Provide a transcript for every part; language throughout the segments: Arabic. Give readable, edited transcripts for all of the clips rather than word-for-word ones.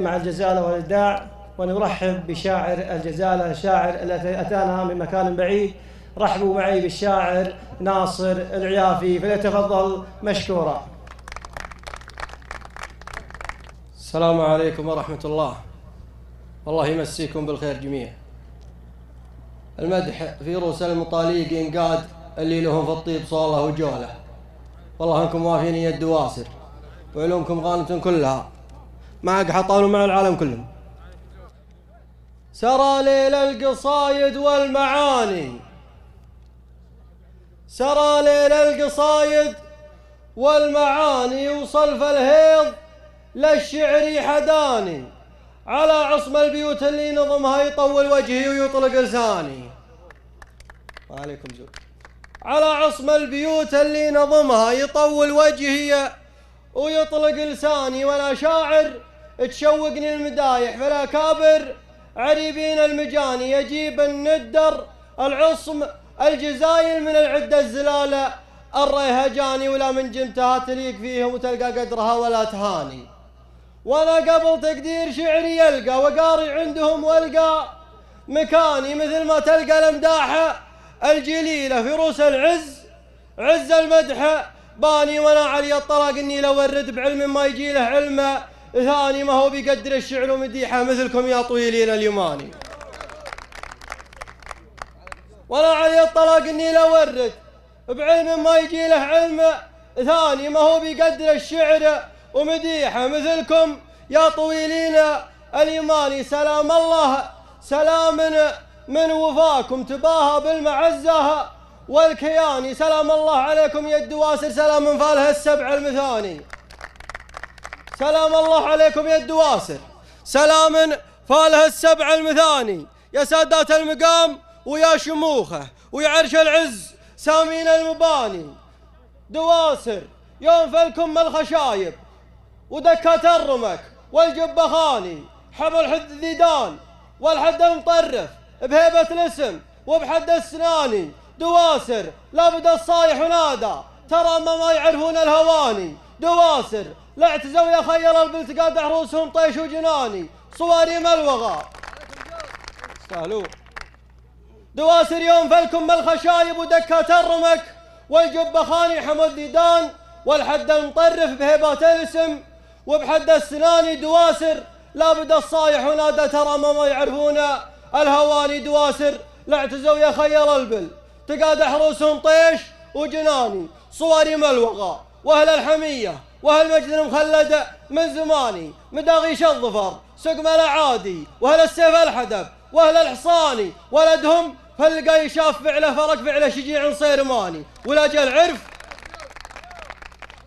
مع الجزالة والإبداع، ونرحب بشاعر الجزالة، الشاعر الذي أتانا من مكان بعيد. رحبوا معي بالشاعر ناصر العيافي، فليتفضل مشكورا. السلام عليكم ورحمة الله، والله يمسيكم بالخير جميع. المدح في رؤوس المطاليق ينقاد، اللي لهم في الطيب صولة وجولة. والله انكم وافين يا الدواسر، وعلومكم غانمة كلها مع قحطان ومع العالم كلهم. سرى ليل القصايد والمعاني، سرى ليل القصايد والمعاني، وصلف الهيض للشعر حداني. على عصم البيوت اللي نظمها يطول وجهي ويطلق لساني. وعليكم زود. على عصم البيوت اللي نظمها يطول وجهي ويطلق لساني. وانا شاعر تشوقني المدايح، فلا كابر عريبين المجاني. يجيب الندر العصم الجزايل من العدة الزلالة الريهجاني، ولا من جمتها تليق فيهم وتلقى قدرها ولا تهاني. وانا قبل تقدير شعري يلقى وقاري عندهم والقى مكاني، مثل ما تلقى الامداح الجليله في روس العز عز المدح باني. وانا علي الطلاق اني لو ورد بعلم ما يجي له علم ثاني، ما هو بيقدر الشعر ومديحه مثلكم يا طويلين اليماني. وانا علي الطلاق اني لو ورد بعلم ما يجي له علم ثاني، ما هو بيقدر الشعر ومديحه مثلكم يا طويلين اليماني. سلام الله سلام من وفاكم تباهى بالمعزة والكياني. سلام الله عليكم يا الدواسر، سلام من فالها السبع المثاني. سلام الله عليكم يا الدواسر، سلام من فالها السبع المثاني. يا سادات المقام ويا شموخه ويا عرش العز سامين المباني. دواسر يوم فلكم الخشايب ودكات الرمك والجبخاني، حب الحديدان والحد المطرف بهيبة الاسم وبحد السناني. دواسر لابد الصايح ونادى، ترى ما يعرفون الهواني. دواسر لا اعتزوا يا خيل البلت قاد عروسهم طيش وجناني، صواريم الوغى استاهلوا. دواسر يوم فلكم الخشايب ودكات الرمك والجبخاني، حمد ديدان والحد المطرف بهيبة الاسم وبحد السناني. دواسر لابد الصايح ونادى، ترى ما يعرفون الهواني. دواسر لا اعتزوا يا خيل البل تقاد حروسهم طيش وجناني، صواريم الوغى واهل الحميه واهل مجد مخلد من زماني. مداغيش الظفر سقم الاعادي واهل السيف الحدب واهل الحصاني، ولدهم فلقى يشاف فعله فرق فعله شجيع صيرماني. ولا جل عرف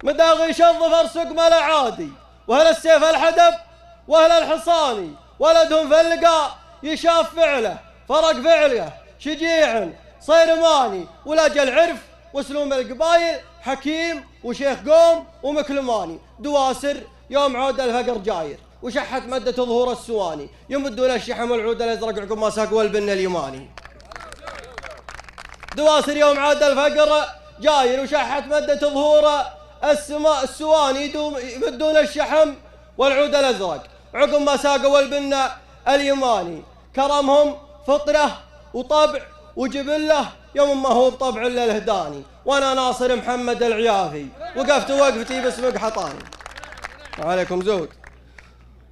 مداغيش الظفر سقم الاعادي واهل السيف الحدب واهل الحصاني، ولدهم فلقى يشاف فعله فرق فعله شجيع صيرماني. ولا جل عرف وسلوم القبايل حكيم وشيخ قوم ومكلماني. دواسر يوم عود الفقر جاير وشحت مدة ظهور السواني، يمدون الشحم والعود الازرق عقب ما ساق والبن اليماني. دواسر يوم عاد الفقر جاير وشحت مدة ظهور السواني، يمدون الشحم والعود الازرق عقب ما ساق والبن اليماني. كرمهم فطره وطبع وجبله يوم ما هو بطبع الا الهداني. وانا ناصر محمد العيافي وقفت وقفتي باسم قحطاني. وعليكم زود.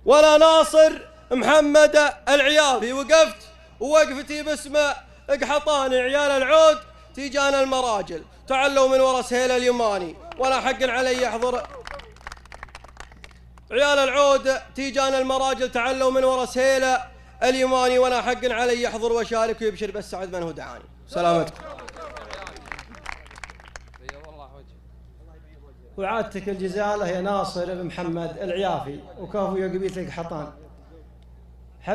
وانا ناصر محمد العيافي وقفت ووقفتي باسم قحطاني. عيال العود تيجان المراجل تعلوا من ورا سهيل اليماني، ولا حق علي يحضر. عيال العود تيجان المراجل تعلوا من ورا سهيل اليماني، وانا حق علي يحضر وشارك ويبشر بالسعد من هو دعاني. سلامتكم. وعادتك الجزالة يا ناصر بن محمد العيافي، وكافو يا قبيلة قحطان.